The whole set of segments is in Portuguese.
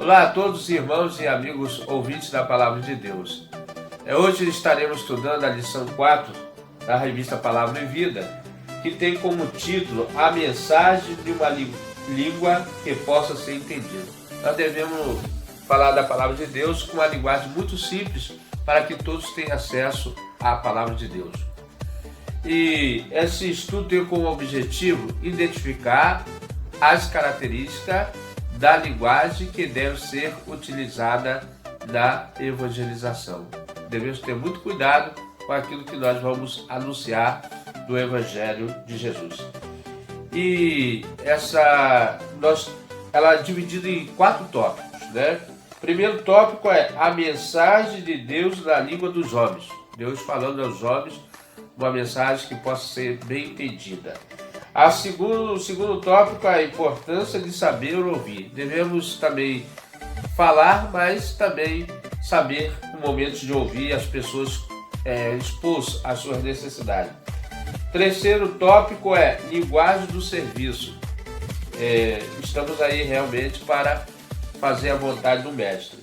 Olá a todos, irmãos e amigos ouvintes da Palavra de Deus. Hoje estaremos estudando a lição 4 da revista Palavra e Vida, que tem como título A Mensagem de uma Língua que Possa Ser Entendida. Nós devemos falar da Palavra de Deus com uma linguagem muito simples para que todos tenham acesso à Palavra de Deus. E esse estudo tem como objetivo identificar as características da linguagem que deve ser utilizada na evangelização. Devemos ter muito cuidado com aquilo que nós vamos anunciar do Evangelho de Jesus. E ela é dividida em 4 tópicos, né? O primeiro tópico é a mensagem de Deus na língua dos homens. Deus falando aos homens uma mensagem que possa ser bem entendida. O segundo tópico é a importância de saber ouvir. Devemos também falar, mas também saber o momento de ouvir as pessoas expor as suas necessidades. Terceiro tópico é linguagem do serviço. Estamos aí realmente para fazer a vontade do Mestre.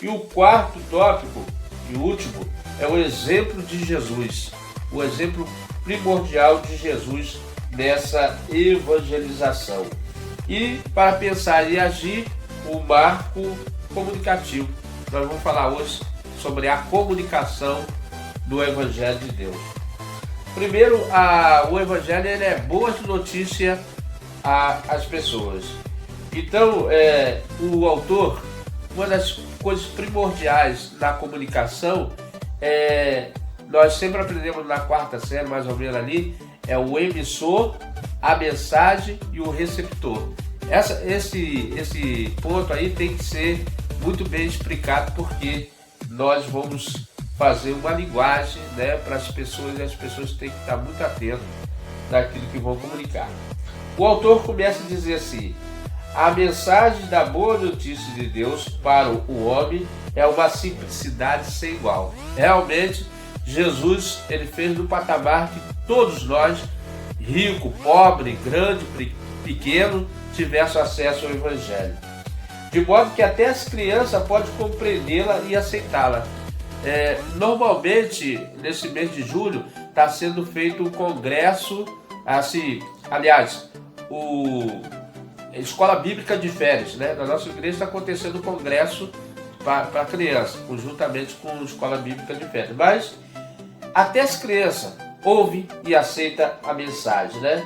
E o quarto tópico, e último, é o exemplo de Jesus. O exemplo primordial de Jesus nessa evangelização. E para pensar e agir, o marco comunicativo. Nós vamos falar hoje sobre a comunicação do Evangelho de Deus. Primeiro, o Evangelho ele é boas notícias às pessoas. Então, o autor, uma das coisas primordiais na comunicação, nós sempre aprendemos na 4ª série, mais ou menos ali, é o emissor, a mensagem e o receptor. Esse ponto aí tem que ser muito bem explicado, porque nós vamos fazer uma linguagem, né, para as pessoas, e as pessoas têm que estar muito atentas naquilo que vão comunicar. O autor começa a dizer assim: a mensagem da boa notícia de Deus para o homem é uma simplicidade sem igual. Realmente, Jesus ele fez do patamar que todos nós, rico, pobre, grande, pequeno, tivessem acesso ao Evangelho. De modo que até as crianças podem compreendê-la e aceitá-la. Normalmente, nesse mês de julho, está sendo feito um congresso, assim, aliás, a Escola Bíblica de Férias, né? Na nossa igreja está acontecendo um congresso para criança, conjuntamente com a Escola Bíblica de Férias. Mas até as crianças ouvem e aceitam a mensagem, né?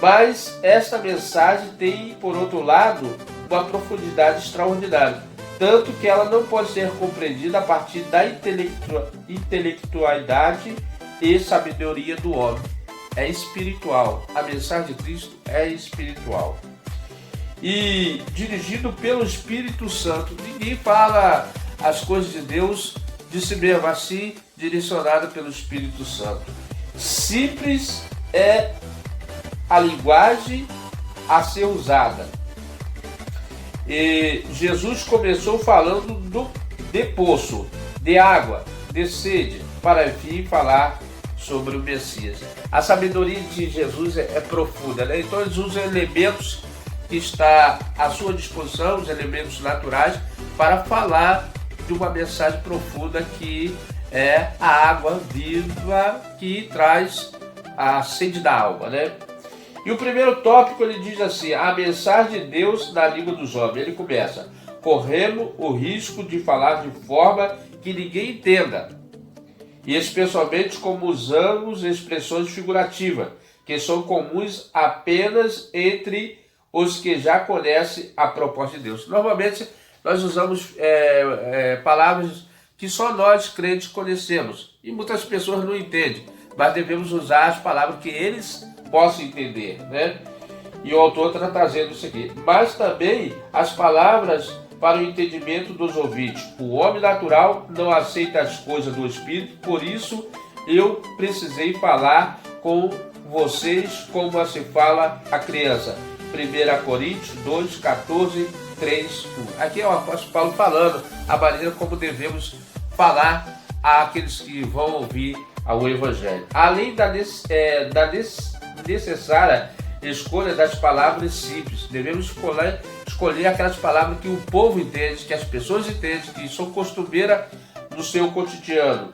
Mas essa mensagem tem, por outro lado, uma profundidade extraordinária. Tanto que ela não pode ser compreendida a partir da intelectualidade e sabedoria do homem. É espiritual. A mensagem de Cristo é espiritual. E dirigido pelo Espírito Santo. Ninguém fala as coisas de Deus de si mesmo, assim direcionada pelo Espírito Santo. Simples é a linguagem a ser usada. E Jesus começou falando de poço, de água, de sede, para vir falar sobre o Messias. A sabedoria de Jesus é profunda, né? Então eles usam elementos que está à sua disposição, os elementos naturais, para falar de uma mensagem profunda que é a água viva que traz a sede da alma, né? E o primeiro tópico ele diz assim: a mensagem de Deus na língua dos homens. Ele começa: corremos o risco de falar de forma que ninguém entenda, e especialmente como usamos expressões figurativas, que são comuns apenas entre os que já conhecem a proposta de Deus. Normalmente nós usamos palavras que só nós crentes conhecemos, e muitas pessoas não entendem, mas devemos usar as palavras que eles possam entender, né? E o autor está trazendo isso aqui. Mas também as palavras para o entendimento dos ouvintes. O homem natural não aceita as coisas do Espírito, por isso eu precisei falar com vocês como se fala a criança. 1 Coríntios 2, 14, 3, 1. Aqui é o apóstolo Paulo falando a maneira como devemos falar àqueles que vão ouvir ao Evangelho. Além da necessária escolha das palavras simples, devemos escolher aquelas palavras que o povo entende, que as pessoas entendem, que são costumeiras no seu cotidiano.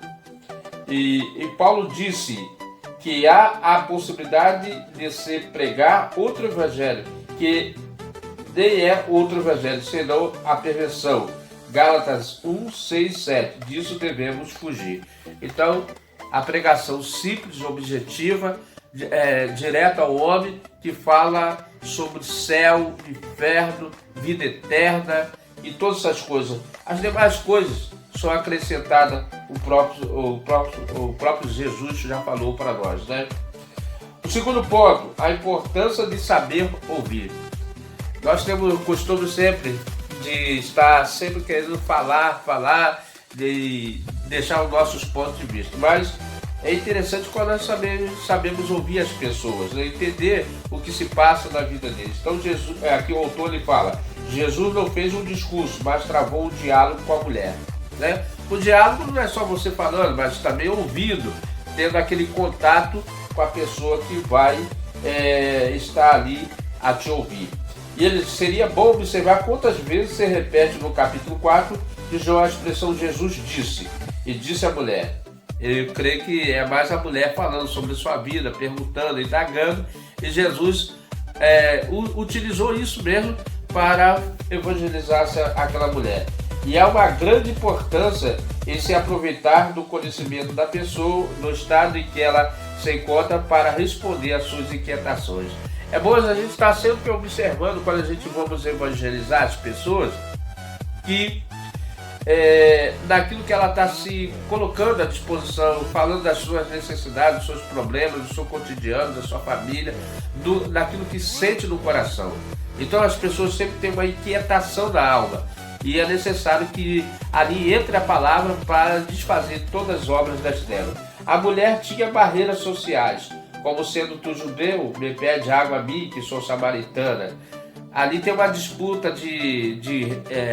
E Paulo disse que há a possibilidade de se pregar outro evangelho, que nem é outro evangelho, senão a perversão. Gálatas 1, 6, 7. Disso devemos fugir. Então, a pregação simples, objetiva, direta ao homem, que fala sobre céu, inferno, vida eterna e todas essas coisas. As demais coisas são acrescentadas, o próprio Jesus já falou para nós, né? O segundo ponto, a importância de saber ouvir. Nós temos o costume sempre de estar sempre querendo falar, de deixar os nossos pontos de vista, mas é interessante quando nós sabemos ouvir as pessoas, né? Entender o que se passa na vida deles. Então, Jesus, aqui o autor ele fala, Jesus não fez um discurso, mas travou um diálogo com a mulher, né? O diálogo não é só você falando, mas também ouvindo, tendo aquele contato com a pessoa que vai estar ali a te ouvir. E seria bom observar quantas vezes se repete no capítulo 4 de João a expressão Jesus disse, e disse à mulher. Eu creio que é mais a mulher falando sobre sua vida, perguntando, indagando, e Jesus utilizou isso mesmo para evangelizar aquela mulher. E há uma grande importância em se aproveitar do conhecimento da pessoa, no estado em que ela se encontra, para responder às suas inquietações. É bom a gente estar sempre observando, quando a gente vamos evangelizar as pessoas, que naquilo que ela está se colocando à disposição, falando das suas necessidades, dos seus problemas, do seu cotidiano, da sua família, daquilo que sente no coração. Então as pessoas sempre têm uma inquietação na alma e é necessário que ali entre a palavra para desfazer todas as obras das trevas. A mulher tinha barreiras sociais, como sendo tu judeu, me pede água a mim, que sou samaritana. Ali tem uma disputa de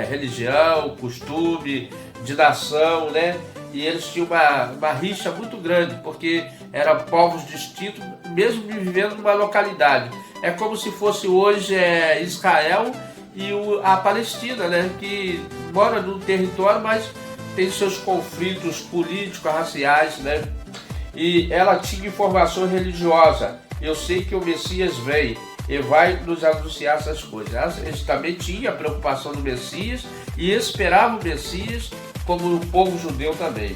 religião, costume, de nação, né? E eles tinham uma rixa muito grande, porque eram povos distintos, mesmo vivendo numa localidade. É como se fosse hoje Israel e a Palestina, né? Que mora num território, mas tem seus conflitos políticos, raciais, né? E ela tinha informação religiosa. Eu sei que o Messias vem e vai nos anunciar essas coisas. Eles também tinham a preocupação do Messias e esperavam o Messias, como o povo judeu também.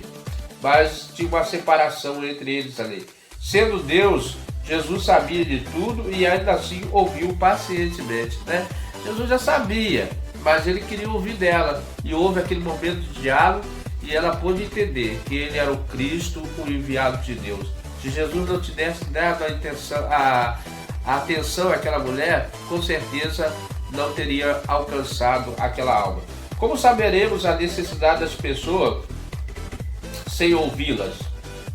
Mas tinha uma separação entre eles ali. Sendo Deus, Jesus sabia de tudo e ainda assim ouviu pacientemente, né? Jesus já sabia, mas ele queria ouvir dela. E houve aquele momento de diálogo e ela pôde entender que ele era o Cristo, o enviado de Deus. Se Jesus não tivesse dado a atenção àquela mulher, com certeza não teria alcançado aquela alma. Como saberemos a necessidade das pessoas sem ouvi-las?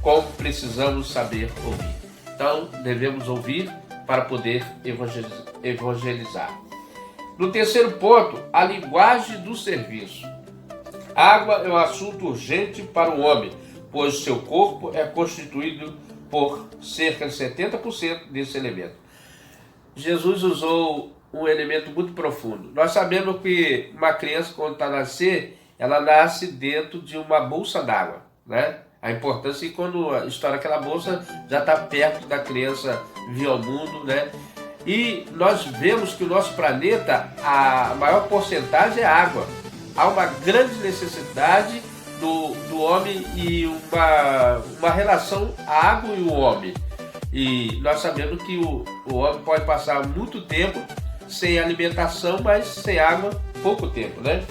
Como precisamos saber ouvir? Então, devemos ouvir para poder evangelizar. No terceiro ponto, a linguagem do serviço. Água é um assunto urgente para o homem, pois seu corpo é constituído por cerca de 70% desse elemento. Jesus usou um elemento muito profundo. Nós sabemos que uma criança, quando está a nascer, ela nasce dentro de uma bolsa d'água, né? A importância é que quando estoura aquela bolsa, já está perto da criança vir ao mundo, né? E nós vemos que o nosso planeta, a maior porcentagem é água. Há uma grande necessidade do homem e uma relação água e o homem. E nós sabemos que o homem pode passar muito tempo sem alimentação, mas sem água, pouco tempo, né?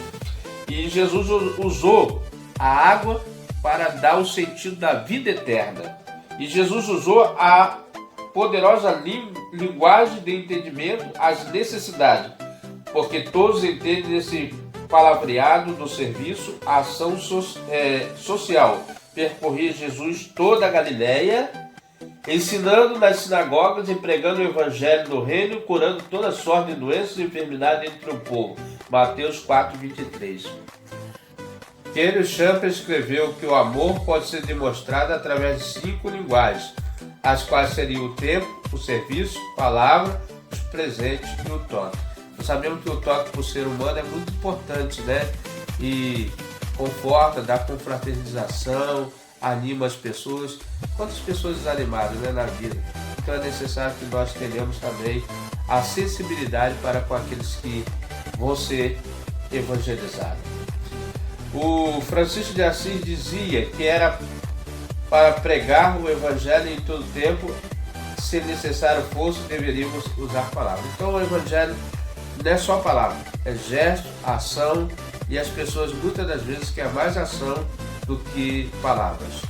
E Jesus usou a água para dar o sentido da vida eterna. E Jesus usou a poderosa linguagem de entendimento às necessidades, porque todos entendem esse palavreado do serviço, a ação social. Percorria Jesus toda a Galileia, ensinando nas sinagogas e pregando o evangelho do reino, curando toda sorte de doenças e enfermidades entre o povo. Mateus 4, 23. Kenyon Champer escreveu que o amor pode ser demonstrado através de 5 linguagens, as quais seriam o tempo, o serviço, a palavra, os presentes e o toque. Nós sabemos que o toque para o ser humano é muito importante, né? E conforta, dá confraternização, anima as pessoas. Quantas pessoas desanimadas, né, na vida? Então é necessário que nós tenhamos também a sensibilidade para com aqueles que vão ser evangelizados. O Francisco de Assis dizia que era para pregar o evangelho em todo tempo, se necessário fosse, deveríamos usar palavras. Então o evangelho não é só palavra, é gesto, ação, e as pessoas muitas das vezes querem mais ação do que palavras.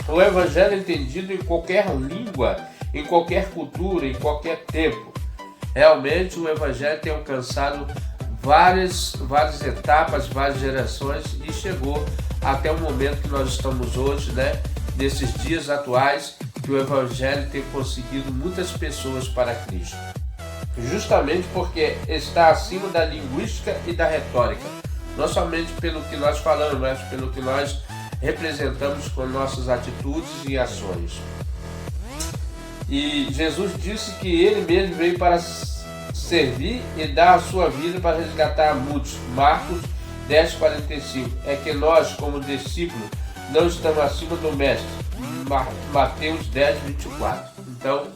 O evangelho é entendido em qualquer língua, em qualquer cultura, em qualquer tempo. Realmente o evangelho tem alcançado várias etapas, várias gerações e chegou até o momento que nós estamos hoje, né? Nesses dias atuais, que o evangelho tem conseguido muitas pessoas para Cristo. Justamente porque está acima da linguística e da retórica. Não somente pelo que nós falamos, mas pelo que nós representamos com nossas atitudes e ações. E Jesus disse que ele mesmo veio para servir e dar a sua vida para resgatar muitos. Marcos 10:45. É que nós, como discípulos, não estamos acima do mestre. Mateus 10:24. Então,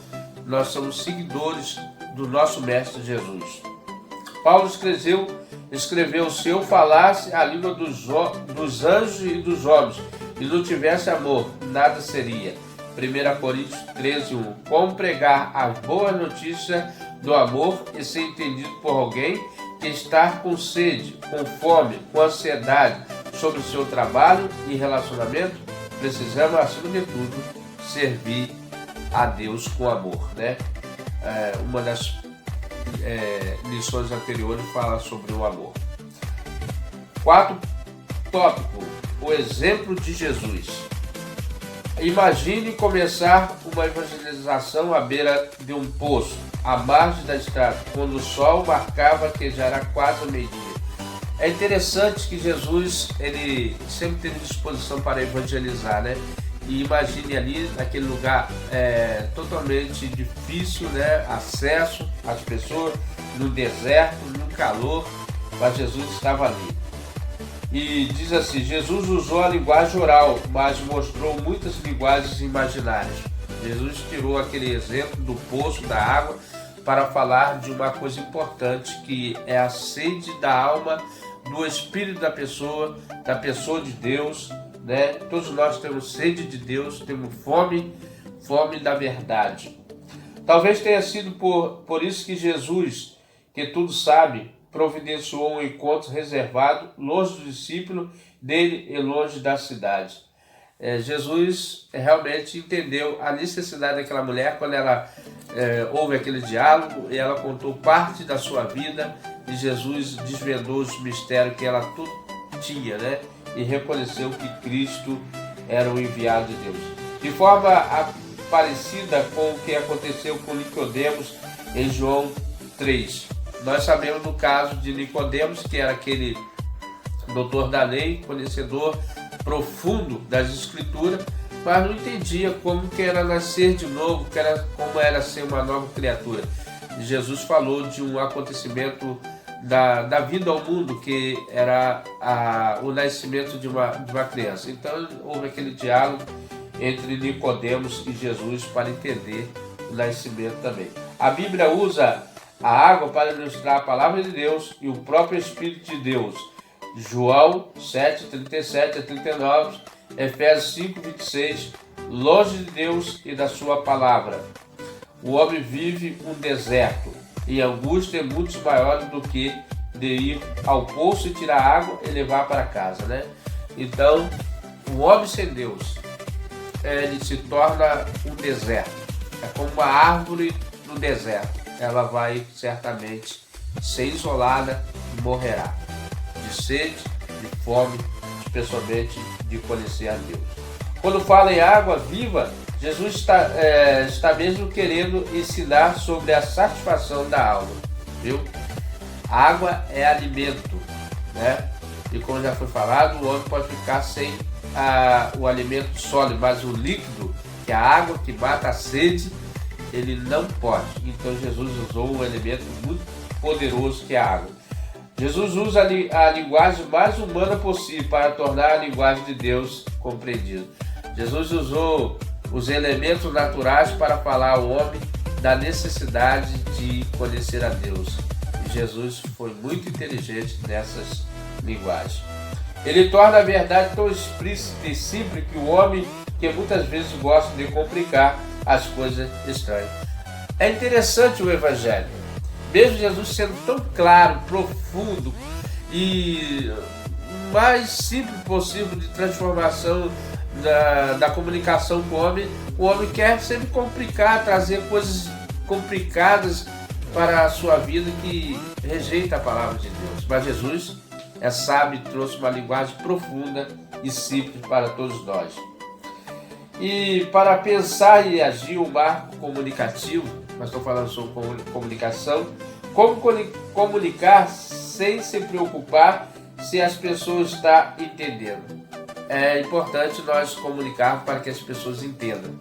nós somos seguidores do nosso mestre Jesus. Paulo escreveu: se eu falasse a língua dos anjos e dos homens e não tivesse amor, nada seria. 1 Coríntios 13:1. Como pregar a boa notícia do amor e ser entendido por alguém que está com sede, com fome, com ansiedade sobre o seu trabalho e relacionamento? Precisamos, acima de tudo, servir a Deus com amor, né? Uma das lições anteriores fala sobre o amor. 4 tópico: o exemplo de Jesus. Imagine começar uma evangelização à beira de um poço, à margem da estrada, quando o sol marcava que já era quase o meio-dia. É interessante que Jesus, ele sempre teve disposição para evangelizar, né? E imagine ali, naquele lugar totalmente difícil, né? Acesso às pessoas, no deserto, no calor, mas Jesus estava ali. E diz assim: Jesus usou a linguagem oral, mas mostrou muitas linguagens imaginárias. Jesus tirou aquele exemplo do poço, da água, para falar de uma coisa importante, que é a sede da alma, do espírito da pessoa de Deus, né? Todos nós temos sede de Deus, temos fome da verdade. Talvez tenha sido por isso que Jesus, que tudo sabe, providenciou um encontro reservado, longe do discípulo dele e longe da cidade. Jesus realmente entendeu a necessidade daquela mulher quando ela houve aquele diálogo e ela contou parte da sua vida e Jesus desvendou os mistérios que ela tudo tinha, né? E reconheceu que Cristo era o enviado de Deus. De forma parecida com o que aconteceu com Nicodemos em João 3. Nós sabemos no caso de Nicodemos, que era aquele doutor da lei, conhecedor profundo das Escrituras, mas não entendia como que era nascer de novo, como era ser uma nova criatura. E Jesus falou de um acontecimento da vida ao mundo, que era o nascimento de uma criança. Então houve aquele diálogo entre Nicodemos e Jesus para entender o nascimento também. A Bíblia usa a água para ilustrar a palavra de Deus e o próprio Espírito de Deus. João 7:37-39, Efésios 5:26, longe de Deus e da sua palavra. O homem vive um deserto e angústia é muito maior do que de ir ao poço e tirar água e levar para casa, né? Então, o homem sem Deus, ele se torna um deserto. É como uma árvore no deserto. Ela vai certamente ser isolada e morrerá de sede, de fome, especialmente de conhecer a Deus. Quando fala em água viva, Jesus está mesmo querendo ensinar sobre a satisfação da alma, viu? Água é alimento, né? E como já foi falado, o homem pode ficar sem o alimento sólido, mas o líquido, que é a água que mata a sede, ele não pode. Então Jesus usou um elemento muito poderoso que é a água. Jesus usa a linguagem mais humana possível para tornar a linguagem de Deus compreendida. Jesus usou os elementos naturais para falar ao homem da necessidade de conhecer a Deus. E Jesus foi muito inteligente nessas linguagens. Ele torna a verdade tão explícita e simples que o homem, que muitas vezes gosta de complicar as coisas estranhas. É interessante o Evangelho. Mesmo Jesus sendo tão claro, profundo e o mais simples possível de transformação da comunicação com o homem quer sempre complicar, trazer coisas complicadas para a sua vida que rejeita a palavra de Deus. Mas Jesus é sábio e trouxe uma linguagem profunda e simples para todos nós. E para pensar e agir o marco comunicativo, nós estamos falando sobre comunicação, como comunicar sem se preocupar se as pessoas estão entendendo. É importante nós comunicarmos para que as pessoas entendam.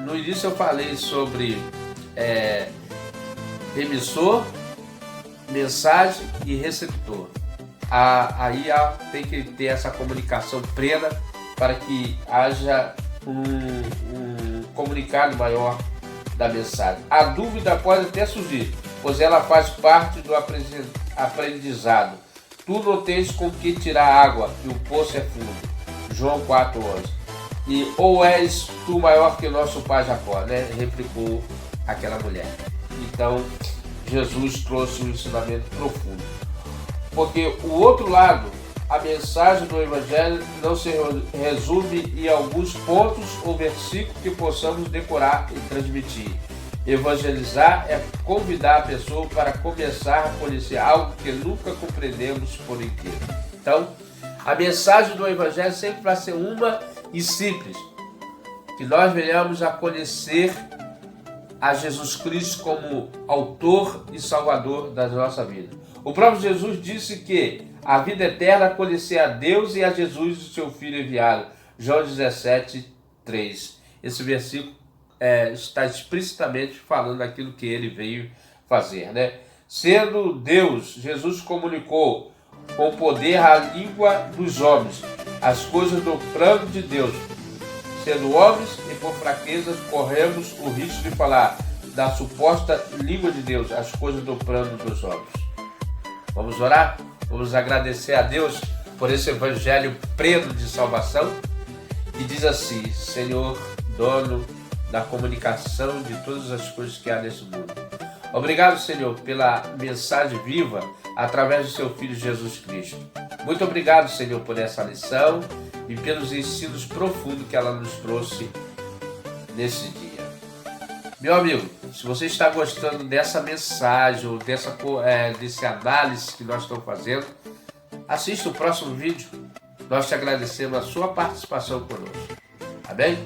No início eu falei sobre emissor, mensagem e receptor. Aí tem que ter essa comunicação plena para que haja um comunicado maior da mensagem. A dúvida pode até surgir, pois ela faz parte do aprendizado. Tu não tens com que tirar água, e o poço é fundo. João 4,11. Ou és tu maior que o nosso pai Jacó, né? Replicou aquela mulher. Então, Jesus trouxe um ensinamento profundo. Porque o outro lado, a mensagem do Evangelho não se resume em alguns pontos ou versículos que possamos decorar e transmitir. Evangelizar é convidar a pessoa para começar a conhecer algo que nunca compreendemos por inteiro. Então, a mensagem do Evangelho sempre vai ser uma e simples. Que nós venhamos a conhecer a Jesus Cristo como autor e salvador da nossa vida. O próprio Jesus disse que a vida eterna é conhecer a Deus e a Jesus, o seu Filho enviado. João 17:3. Esse versículo está explicitamente falando aquilo que ele veio fazer, né? Sendo Deus, Jesus comunicou com poder a língua dos homens, as coisas do plano de Deus. Sendo homens e por fraqueza, corremos o risco de falar da suposta língua de Deus, as coisas do plano dos homens. Vamos orar? Vamos agradecer a Deus por esse evangelho pleno de salvação. E diz assim: Senhor, dono da comunicação de todas as coisas que há nesse mundo. Obrigado, Senhor, pela mensagem viva através do seu Filho Jesus Cristo. Muito obrigado, Senhor, por essa lição e pelos ensinos profundos que ela nos trouxe nesse dia. Meu amigo, se você está gostando dessa mensagem ou desse análise que nós estamos fazendo, assista o próximo vídeo. Nós te agradecemos a sua participação conosco. Amém?